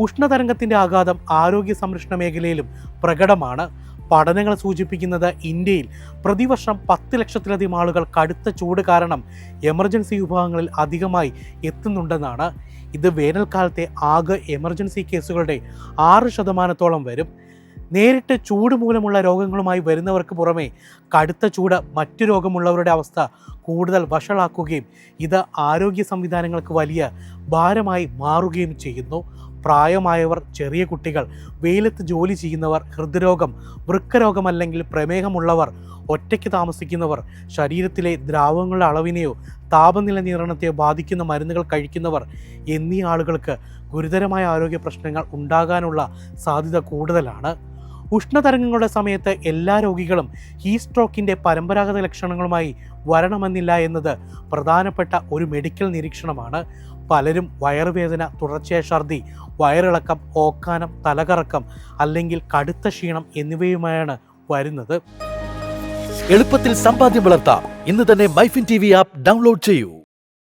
ഉഷ്ണതരംഗത്തിൻ്റെ ആഘാതം ആരോഗ്യ സംരക്ഷണ മേഖലയിലും പ്രകടമാണ്. പഠനങ്ങൾ സൂചിപ്പിക്കുന്നത് ഇന്ത്യയിൽ പ്രതിവർഷം 10 ലക്ഷത്തിലധികം ആളുകൾ കടുത്ത ചൂട് കാരണം എമർജൻസി വിഭാഗങ്ങളിൽ അധികമായി എത്തുന്നുണ്ടെന്നാണ്. ഇത് വേനൽക്കാലത്തെ ആകെ എമർജൻസി കേസുകളുടെ 6% വരും. നേരിട്ട് ചൂട് മൂലമുള്ള രോഗങ്ങളുമായി വരുന്നവർക്ക് പുറമെ കടുത്ത ചൂട് മറ്റു രോഗമുള്ളവരുടെ അവസ്ഥ കൂടുതൽ വഷളാക്കുകയും ഇത് ആരോഗ്യ സംവിധാനങ്ങൾക്ക് വലിയ ഭാരമായി മാറുകയും ചെയ്യുന്നു. പ്രായമായവർ, ചെറിയ കുട്ടികൾ, വെയിലത്ത് ജോലി ചെയ്യുന്നവർ, ഹൃദ്രോഗം, വൃക്കരോഗം അല്ലെങ്കിൽ പ്രമേഹമുള്ളവർ, ഒറ്റയ്ക്ക് താമസിക്കുന്നവർ, ശരീരത്തിലെ ദ്രാവകങ്ങളുടെ അളവിനെയോ താപനില നിയന്ത്രണത്തെയോ ബാധിക്കുന്ന മരുന്നുകൾ കഴിക്കുന്നവർ എന്നീ ആളുകൾക്ക് ഗുരുതരമായ ആരോഗ്യ പ്രശ്നങ്ങൾ ഉണ്ടാകാനുള്ള സാധ്യത കൂടുതലാണ്. ഉഷ്ണതരംഗങ്ങളുടെ സമയത്ത് എല്ലാ രോഗികളും ഹീറ്റ് സ്ട്രോക്കിൻ്റെ പരമ്പരാഗത ലക്ഷണങ്ങളുമായി വരണമെന്നില്ല എന്നത് പ്രധാനപ്പെട്ട ഒരു മെഡിക്കൽ നിരീക്ഷണമാണ്. പലരും വയറുവേദന, തുടർച്ചയായ ഛർദി, വയറിളക്കം, ഓക്കാനം, തലകറക്കം അല്ലെങ്കിൽ കടുത്ത ക്ഷീണം എന്നിവയുമായാണ് വരുന്നത്. എളുപ്പത്തിൽ സമ്പാദ്യം വളർത്താം. ഇന്ന് തന്നെ മൈഫിൻ TV ആപ്പ് ഡൗൺലോഡ് ചെയ്യൂ.